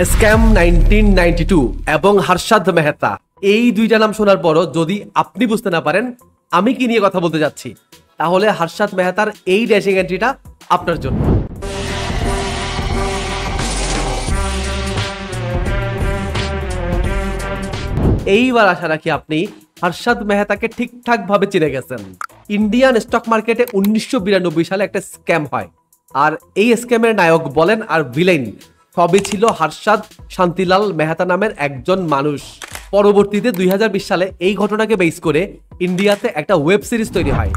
Scam 1992 এবং হর্ষদ মেহতা, এই দুইটা নাম শোনার পরও যদি আপনি বুঝতে না পারেন আমি কি নিয়ে কথা বলতে যাচ্ছি, তাহলে হর্ষদ মেহতার এই ড্যাশিং এন্ট্রিটা আপনার জন্য। এইবার আশা রাখি আপনি হর্ষদ মেহতাকে ঠিকঠাক ভাবে চিনে গেছেন। ইন্ডিয়ান স্টক মার্কেটে 1992 সালে একটা স্ক্যাম হয়, আর এই স্ক্যামের নায়ক বলেন আর ভিলেন সবই ছিল হর্ষদ শান্তিলাল মেহতা নামের একজন মানুষ। পরবর্তীতে 2020 সালে এই ঘটনাকে বেস করে ইন্ডিয়াতে একটা ওয়েব সিরিজ তৈরি হয়,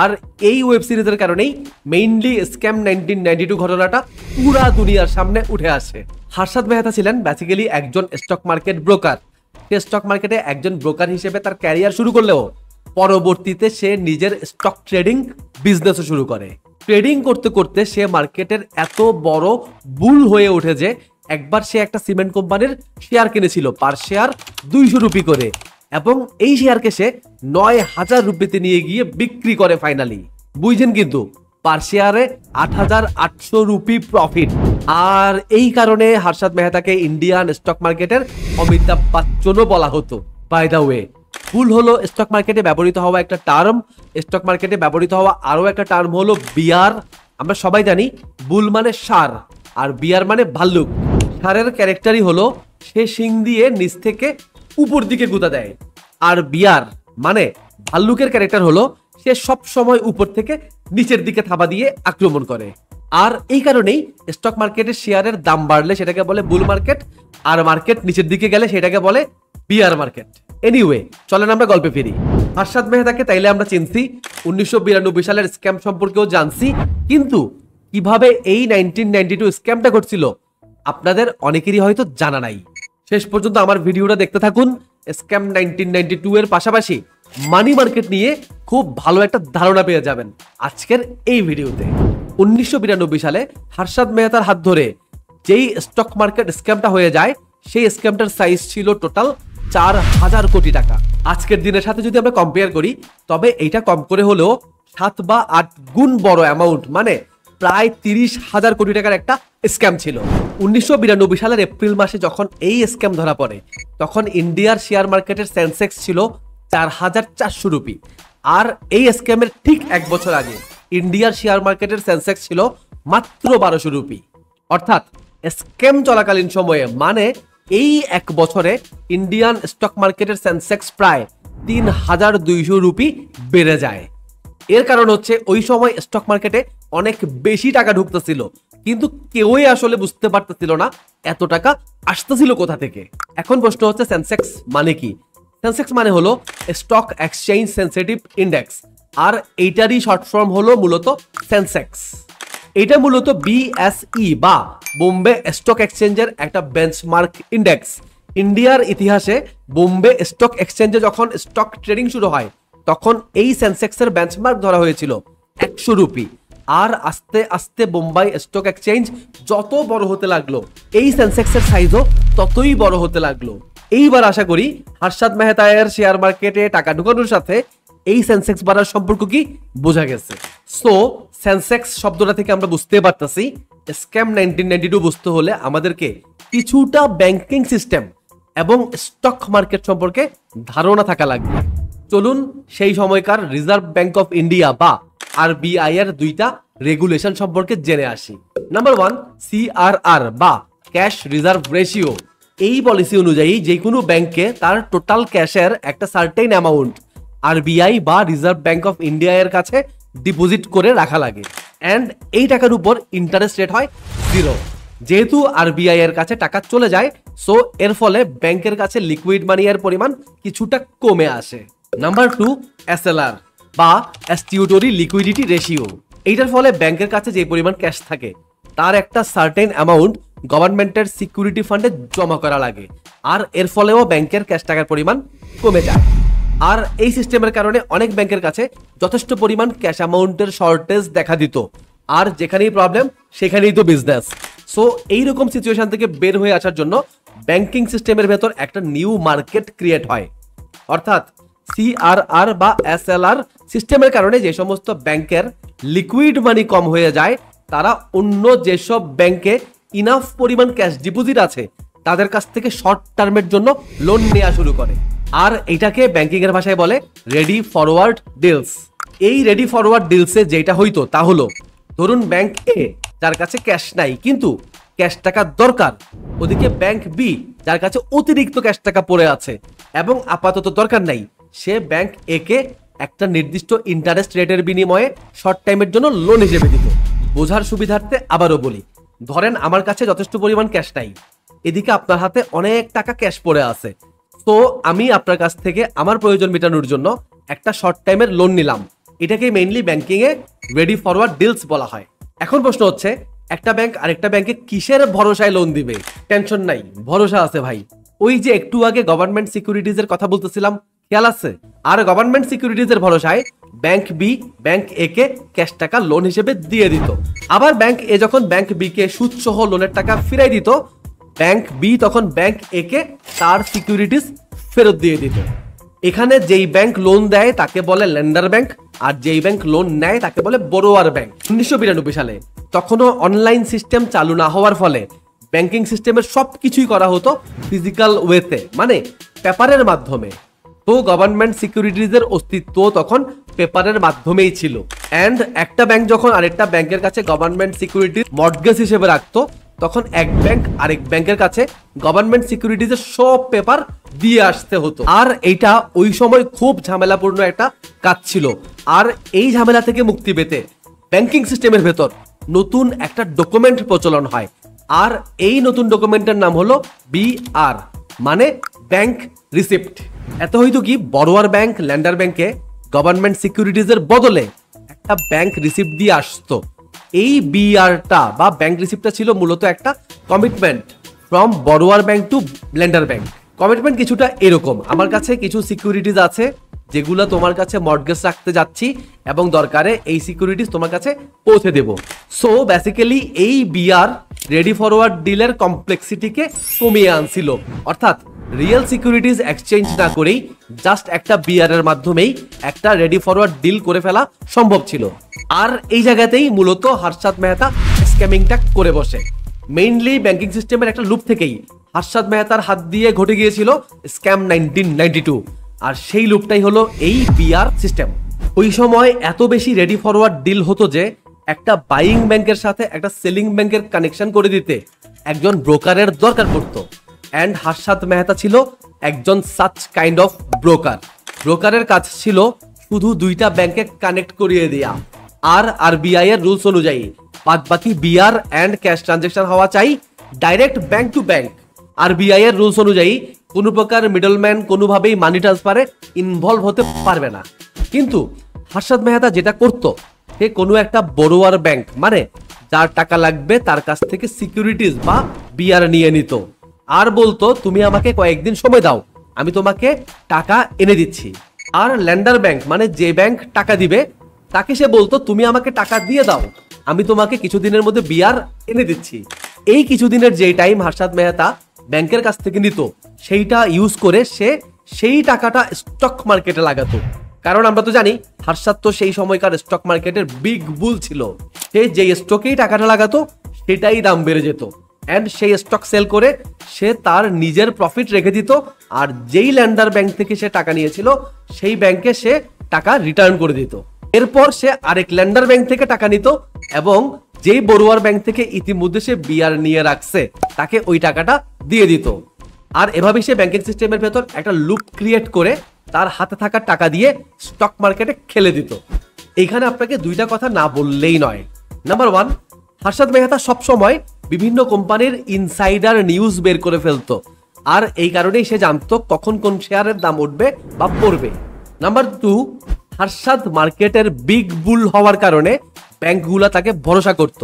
আর এই ওয়েব সিরিজের কারণেই মেইনলি স্ক্যাম 1992 ঘটনাটা পুরা দুনিয়ার সামনে উঠে আসে। হর্ষদ মেহতা ছিলেন বেসিক্যালি একজন স্টক মার্কেট ব্রোকার। সে স্টক মার্কেটে একজন ব্রোকার হিসেবে তার ক্যারিয়ার শুরু করলেও পরবর্তীতে সে নিজের স্টক ট্রেডিং বিজনেসও শুরু করে। ট্রেডিং করতে করতে সে মার্কেটের এত বড় বুল হয়ে ওঠে যে একবার সে একটা সিমেন্ট কোম্পানির শেয়ার কিনেছিল পার শেয়ার 200 রুপি করে, এবং এই শেয়ারকে সে 9000 রুপিতে নিয়ে গিয়ে বিক্রি করে ফাইনালি। বুঝছেন কিন্তু পার শেয়ারে 8800 রুপি প্রফিট। আর এই কারণে হর্ষদ মেহতাকে ইন্ডিয়ান স্টক মার্কেটের অমিতাভ বচ্চনও বলা হতো। বাই দ্য ওয়ে, বুল হলো স্টক মার্কেটে ব্যবহৃত হওয়া একটা টার্ম। স্টক মার্কেটে ব্যবহৃত হওয়া আরো একটা টার্ম হলো বিয়ার। আমরা সবাই জানি বুল মানে ষাঁড় আর বিয়ার মানে ভাল্লুক। ষাঁড়ের ক্যারেক্টারই হলো সে শিং দিয়ে নিচ থেকে উপর দিকে গুঁতা দেয়, আর বিয়ার মানে ভাল্লুকের ক্যারেক্টার হলো সে সব সময় উপর থেকে নিচের দিকে থাবা দিয়ে আক্রমণ করে। আর এই কারণেই স্টক মার্কেটের শেয়ারের দাম বাড়লে সেটাকে বলে বুল মার্কেট, আর মার্কেট নিচের দিকে গেলে সেটাকে বলে বিয়ার মার্কেট। এনিওয়ে, চলেন আমরা গল্পে ফিরি। হর্ষদ মেহতাকে তাইলে আমরা চিনছি, 1992 সালের স্ক্যাম সম্পর্কেও জানছি, কিন্তু কিভাবে এই 1992 স্ক্যামটা ঘটছিল আপনাদের অনেকেরই হয়তো জানা নাই। শেষ পর্যন্ত আমার ভিডিওটা দেখতে থাকুন। স্ক্যাম 1992 এর পাশাপাশি মানি মার্কেট নিয়ে খুব ভালো একটা ধারণা পেয়ে যাবেন আজকের এই ভিডিওতে। 1992 সালে হর্ষদ মেহতার হাত ধরে যেই স্টক মার্কেট স্ক্যামটা হয়ে যায়, সেই স্ক্যামটার সাইজ ছিল টোটাল 4000 কোটি টাকা। আজকের দিনের সাথে যদি আমরা কম্পেয়ার করি তবে এইটা কম করে হলেও 7 বা 8 গুণ বড় অ্যামাউন্ট, মানে প্রায় 30,000 কোটি টাকার একটা স্ক্যাম ছিল। 1992 সালের এপ্রিল মাসে যখন এই স্ক্যাম ধরা পড়ে তখন ইন্ডিয়ার শেয়ার মার্কেটের সেন্সেক্স ছিল 4400 রুপি, আর এই স্ক্যামের ঠিক এক বছর আগে ইন্ডিয়ার শেয়ার মার্কেটের সেন্সেক্স ছিল মাত্র 1200 রুপি। অর্থাৎ স্ক্যাম চলাকালীন সময়ে, মানে এই এক বছরে ইন্ডিয়ান স্টক মার্কেটের সেন্সেক্স প্রায় 3200 রুপি বেড়ে যায়। এর কারণ হচ্ছে ওই সময় স্টক মার্কেটে অনেক বেশি টাকা ঢুকতেছিল, কিন্তু কেউই আসলে বুঝতে পারতেছিল না এত টাকা আসতেছিল কোথা থেকে। এখন প্রশ্ন হচ্ছে সেন্সেক্স মানে কি? সেন্সেক্স মানে হলো স্টক এক্সচেঞ্জ সেন্সিটিভ ইন্ডেক্স, আর এইটারই শর্ট ফর্ম হলো মূলত সেন্সেক্স। এটা মূলত বিএসই বা বোম্বে স্টক এক্সচেঞ্জের একটা বেঞ্চমার্ক ইন্ডেক্স। ইন্ডিয়ার ইতিহাসে বোম্বে স্টক এক্সচেঞ্জে যখন স্টক ট্রেডিং শুরু হয় তখন এই সেন্সেক্সের বেঞ্চমার্ক ধরা হয়েছিল 100 রুপি, আর আস্তে আস্তে বোম্বাই স্টক এক্সচেঞ্জ যত বড় হতে লাগলো এই সেন্সেক্সের সাইজও ততই বড় হতে লাগলো। এইবার আশা করি হর্ষদ মেহতার শেয়ার মার্কেটে টাকা ঢুকানোর সাথে এই সেন্সেক্স বাড়ার সম্পর্ক কি বোঝা গেছে। সো সেন্সেক্স শব্দটা থেকে আমরা বুঝতে পারতেছি স্ক্যাম 1992 বুঝতে হলে আমাদেরকে কিছুটা ব্যাংকিং সিস্টেম এবং স্টক মার্কেট সম্পর্কে ধারণা থাকা লাগবে। চলুন সেই সময়কার রিজার্ভ ব্যাংক অফ ইন্ডিয়া বা আরবিআই এর দুইটা রেগুলেশন সম্পর্কে জেনে আসি। নাম্বার 1, সিআরআর বা ক্যাশ রিজার্ভ রেশিও। এই পলিসি অনুযায়ী যে কোনো ব্যাংকে তার টোটাল ক্যাশের একটা সার্টেন অ্যামাউন্ট আরবিআই বা রিজার্ভ ব্যাংক অফ ইন্ডিয়া এর কাছে ডিপোজিট করে রাখা লাগে, এন্ড এই টাকার উপর ইন্টারেস্ট রেট হয় 0। যেহেতু আরবিআই এর কাছে টাকা চলে যায়, সো এর ফলে ব্যাংকের কাছে লিকুইড মানি এর পরিমাণ কিছুটা কমে আসে। নাম্বার 2, এসএলআর বা স্ট্যাটিউটরি লিকুইডিটি রেশিও। এইটার ফলে ব্যাংকের কাছে যে পরিমাণ ক্যাশ থাকে তার একটা সার্টেন অ্যামাউন্ট গভর্নমেন্টের সিকিউরিটি ফান্ডে জমা করা লাগে, আর এর ফলেও ব্যাংকের ক্যাশ টাকার পরিমাণ কমে যায়। আর এই সিস্টেমের কারণে অনেক ব্যাংকের কাছে যথেষ্ট পরিমাণ ক্যাশ অ্যামাউন্টের শর্টেজ দেখা দিত, আর যেখানেই প্রবলেম সেখানেই তো বিজনেস। সো এইরকম সিচুয়েশন থেকে বের হয়ে আসার জন্য ব্যাংকিং সিস্টেমের ভেতর একটা নিউ মার্কেট ক্রিয়েট হয়। অর্থাৎ সিআরআর বা এসএলআর সিস্টেমের কারণে যে সমস্ত ব্যাংকের লিকুইড মানি কম হয়ে যায় তারা অন্য যেসব ব্যাংকে ইনাফ পরিমাণ ক্যাশ ডিপোজিট আছে তাদের কাছ থেকে শর্ট টার্মের জন্য লোন নেওয়া শুরু করে। আর এটাকে ব্যাংকিং এর ভাষায় বলে রেডি ফরওয়ার্ড ডিলস। এই রেডি ফরওয়ার্ড ডিলসে যেটা হইতো তা হলো, ধরুন ব্যাংক এ যার কাছে ক্যাশ নাই কিন্তু ক্যাশ টাকা দরকার, ওদিকে ব্যাংক বি যার কাছে অতিরিক্ত ক্যাশ টাকা পড়ে আছে এবং আপাতত দরকার নাই, সে ব্যাংক এ কে একটা নির্দিষ্ট ইন্টারেস্ট রেটের বিনিময়ে শর্ট টাইমের জন্য লোন হিসেবে দিত। বোঝার সুবিধার্থে আবারও বলি, ধরেন আমার কাছে যথেষ্ট পরিমাণ ক্যাশ নাই, এদিকে আপনার হাতে অনেক টাকা ক্যাশ পড়ে আছে, তো আমি আপনার কাছ থেকে আমার প্রয়োজন মেটানোর জন্য একটা শর্ট টাইমের লোন নিলাম। এটাকে মেইনলি ব্যাংকিং এ রেডি ফরওয়ার্ড ডিলস বলা হয়। এখন প্রশ্ন হচ্ছে, একটা ব্যাংক আরেকটা ব্যাংকে কিসের ভরসায় লোন দিবে? টেনশন নাই, ভরসা আছে ভাই। ওই যে একটু আগে গভর্নমেন্ট সিকিউরিটিজ এর কথা বলতেছিলাম, খেয়াল আছে? আর গভর্নমেন্ট সিকিউরিটিজ এর ভরসায় ব্যাংক বি ব্যাংক এ কে ক্যাশ টাকা লোন হিসেবে দিয়ে দিত। আবার ব্যাংক এ যখন ব্যাংক বি কে সুদ সহ লোনের টাকা ফিরাই দিত, ব্যাংক বি তখন ব্যাংক এ কে তার সিকিউরিটিজ ফেরত দিয়ে দিত। এখানে যেই ব্যাংক লোন দেয় তাকে বলে লেন্ডার ব্যাংক, আর যেই ব্যাংক লোন নেয় তাকে বলে বড়োয়ার ব্যাংক। 1992 সালে তখনও অনলাইন সিস্টেম চালু না হওয়ার ফলে ব্যাংকিং সিস্টেমের সবকিছুই করা হতো ফিজিক্যাল ওয়েতে, মানে পেপারের মাধ্যমে। তো গভর্নমেন্ট সিকিউরিটিজের অস্তিত্ব তখন পেপারের মাধ্যমেই ছিল। অ্যান্ড একটা ব্যাংক যখন আরেকটা ব্যাংকের কাছে গভর্নমেন্ট সিকিউরিটি মর্টগেজ হিসেবে রাখতো, তখন এক ব্যাংক আরেক ব্যাংকের কাছে গভর্নমেন্ট সিকিউরিটিজের সব পেপার দিয়ে আসতে হতো। আর এইটা ওই সময় খুব ঝামেলাপূর্ণ একটা কাজ ছিল। আর এই ঝামেলা থেকে মুক্তি পেতে ব্যাংকিং সিস্টেমের ভেতর নতুন একটা ডকুমেন্ট প্রচলন হয়। আর এই নতুন ডকুমেন্টের নাম হলো বিআর, মানে ব্যাংক রিসিপ্ট। এত হয়তো কি বড়োয়ার ব্যাংক ল্যান্ডার ব্যাংকে গভর্নমেন্ট সিকিউরিটিজের বদলে একটা ব্যাংক রিসিপ্ট দিয়ে আসতো। এই বিআরটা বা ব্যাংক রিসিপ্টটা ছিল মূলত একটা কমিটমেন্ট ফ্রম বড়োয়ার bank to lender bank. Commitment কিছুটা এরকম, আমার কাছে কিছু সিকিউরিটিজ আছে যেগুলো তোমার কাছে মর্টগেজ রাখতে যাচ্ছি এবং দরকারে এই সিকিউরিটিজ তোমার কাছে পৌঁছে দেব। সো বেসিক্যালি এই বিআর রেডি ফরওয়ার্ড ডিলের কমপ্লেক্সিটিকে কমিয়ে আনছিল। অর্থাৎ রিয়েল সিকিউরিটিজ এক্সচেঞ্জ না করেই জাস্ট একটা বিআর এর মাধ্যমেই একটা রেডি ফরওয়ার্ড ডিল করে ফেলা সম্ভব ছিল। আর এই জায়গাতেই মূলত হর্ষাদ মেহতা স্ক্যামিংটা করে বসে। মেইনলি ব্যাংকিং সিস্টেমের একটা লুপ থেকেই হর্ষাদ মেহতার হাত দিয়ে ঘটে গিয়েছিল স্ক্যাম 1992। আর সেই লুপটাই হলো এই বিআর সিস্টেম। ওই সময় এত বেশি রেডি ফরওয়ার্ড ডিল হতো যে একটা বাইং ব্যাংকের সাথে একটা সেলিং ব্যাংকের কানেকশন করে দিতে একজন ব্রোকারের দরকার পড়তো। অ্যান্ড হর্ষাদ মেহতা ছিল একজন সাচ কাইন্ড অফ ব্রোকার। ব্রোকারের কাজ ছিল শুধু দুইটা ব্যাংকে কানেক্ট করিয়ে দেয়া। আর আরবিআই এর রুলস অনুযায়ী বাকি বিআর অ্যান্ড ক্যাশ ট্রানজেকশন হওয়া চাই direct bank to bank. RBI এর রুলস অনুযায়ী কোনো প্রকার মিডলম্যান কোনোভাবেই মানি ট্রান্সফারে ইনভলভ হতে পারবে না। কিন্তু হর্ষাদ মেহতা যেটা করত, সে কোনো একটা বড়োয়ার ব্যাংক, মানে যার টাকা লাগবে তার কাছ থেকে সিকিউরিটিজ বা বিআর নিয়ে নিত আর বলতো তুমি আমাকে কয়েকদিন সময় দাও, আমি তোমাকে টাকা এনে দিচ্ছি। আর ল্যান্ডার ব্যাংক, মানে যে ব্যাংক টাকা দিবে তাকে সে বলতো তুমি আমাকে টাকা দিয়ে দাও, আমি তোমাকে কিছুদিনের মধ্যে বিআর এনে দিচ্ছি। এই কিছুদিনের যে টাইম হর্ষাদ মেহতা ব্যাংকের কাছ থেকে নিত, সেইটা ইউজ করে সে সেই টাকাটা স্টক মার্কেটে লাগাতো। কারণ আমরা তো জানি হর্ষাদ তো সেই সময়কার স্টক মার্কেটের বিগ বুল ছিল। সে যে স্টকেই টাকাটা লাগাতো সেটাই দাম বেড়ে যেত। অ্যান্ড সেই স্টক সেল করে সে তার নিজের প্রফিট রেখে দিত। আর যেই ল্যান্ডার ব্যাংক থেকে সে টাকা নিয়েছিল সেই ব্যাংকে সে টাকা রিটার্ন করে দিত। এরপর সে আরেক ল্যান্ডার ব্যাংক থেকে টাকা নিত এবং যেই বড়োয়ার ব্যাংক থেকে ইতিমধ্যে সে বিআর নিয়ে রাখছে তাকে ওই টাকাটা দিয়ে দিত। আর এভাবেই সে ব্যাংকিং সিস্টেমের ভেতর একটা লুপ ক্রিয়েট করে তার হাতে থাকা টাকা দিয়ে স্টক মার্কেটে খেলে দিত। এইখানে আপনাকে দুইটা কথা না বললেই নয়। নাম্বার ওয়ান, হর্ষাদ মেহতা সবসময় বিভিন্ন কোম্পানির ইনসাইডার নিউজ বের করে ফেলতো। আর এই কারণেই সে জানতো কখন কোন শেয়ারের দাম উঠবে বা পড়বে। নাম্বার টু, হর্ষাদ মার্কেটের বিগ বুল হওয়ার কারণে ব্যাংকগুলা তাকে ভরসা করত।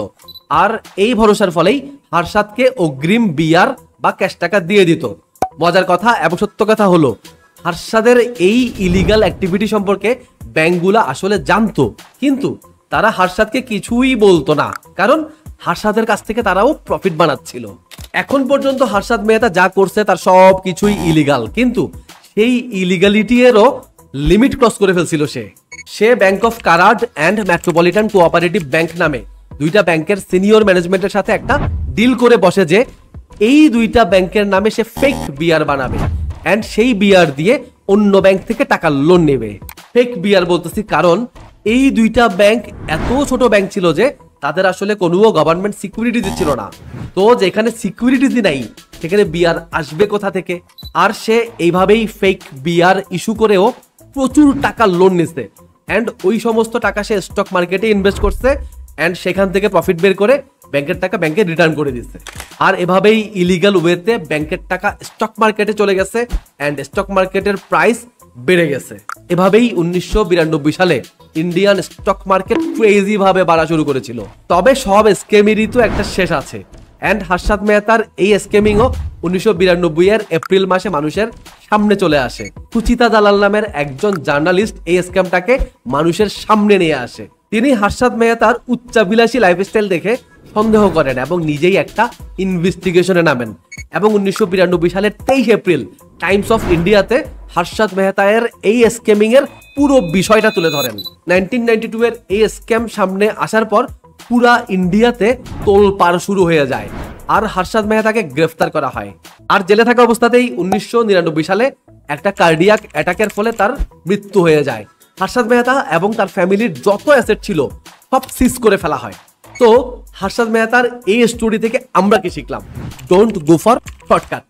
আর এই ভরসার ফলেই হর্ষাদকে অগ্রিম বিআর বা ক্যাশ টাকা দিয়ে দিত। মজার কথা এবং সত্য কথা হলো, হর্ষাদের এই ইলিগাল অ্যাক্টিভিটি সম্পর্কে ব্যাংকগুলা আসলে জানতো, কিন্তু তারা হর্ষাদকে কিছুই বলতো না, কারণ হর্ষাদের কাছ থেকে তারাও প্রফিট বানাচ্ছিল। এখন পর্যন্ত হর্ষাদ মেহতা যা করছে তার সব কিছুই ইলিগাল, কিন্তু সেই ইলিগালিটি এরও লিমিট ক্রস করে ফেলছিল। সে bank of Karad and metropolitan cooperative bank নামে দুইটা ব্যাংকের সিনিয়র ম্যানেজমেন্টের সাথে একটা ডিল করে বসে যে এই দুইটা ব্যাংকের নামে সে ফেক বিয়ার বানাবে এন্ড সেই বিয়ার দিয়ে অন্য ব্যাংক থেকে টাকা লোন নেবে। ফেক বিয়ার বলতেছি কারণ এই দুইটা ব্যাংক এত ছোট ব্যাংক ছিল যে তাদের আসলে কোনো গভর্নমেন্ট সিকিউরিটি দিচ্ছিল না। তো যেখানে সিকিউরিটি নাই সেখানে বিয়ার আসবে কোথা থেকে? আর সে এইভাবেই ফেক বিয়ার ইস্যু করেও প্রচুর টাকা লোন নিচ্ছে এন্ড ওই সমস্ত টাকা সে স্টক মার্কেটে ইনভেস্ট করছে এন্ড সেখান থেকে প্রফিট বের করে ব্যাংকের টাকা ব্যাংকে রিটার্ন করে দিচ্ছে। আর এভাবেই ইলিগাল ওয়েতে ব্যাংকের টাকা স্টক মার্কেটে চলে গেছে এন্ড স্টক মার্কেটের প্রাইস বেড়ে গেছে। এভাবেই 1992 সালে ইন্ডিয়ান স্টক মার্কেট ক্রেজি ভাবে বাড়া শুরু করেছিল। তবে সব স্কেমেরই তো একটা শেষ আছে এন্ড হর্ষদ মেহতার এই স্কেমিংও 1992 এর এপ্রিল মাসে মানুষের সামনে চলে আসে। সুচিতা দালাল নামের একজন জার্নালিস্ট এই স্ক্যামটাকে মানুষের সামনে নিয়ে আসে। তিনি হর্ষদ মেহতার উচ্চাভিলাষী লাইফস্টাইল দেখে সন্দেহ করেন এবং নিজেই একটা ইনভেস্টিগেশনে নামেন এবং 1992 সালের 23 এপ্রিল টাইমস অফ ইন্ডিয়াতে হর্ষদ মেহতার এই স্ক্যামিং এর পুরো বিষয়টা তুলে ধরেন। 1992 এর এই স্ক্যাম সামনে আসার পর পুরা ইন্ডিয়াতে তোলপাড় শুরু হয়ে যায় আর হর্ষদ মেহতাকে গ্রেফতার করা হয়। আর জেলে থাকা অবস্থাতেই 1999 সালে একটা কার্ডিয়াক অ্যাটাকের ফলে তার মৃত্যু হয়ে যায়। হর্ষদ মেহতা এবং তার ফ্যামিলির যত অ্যাসেট ছিল সব সিজ করে ফেলা হয়। তো হর্ষদ মেহতার এই স্টোরি থেকে আমরা কি শিখলাম? Don't go for shortcut.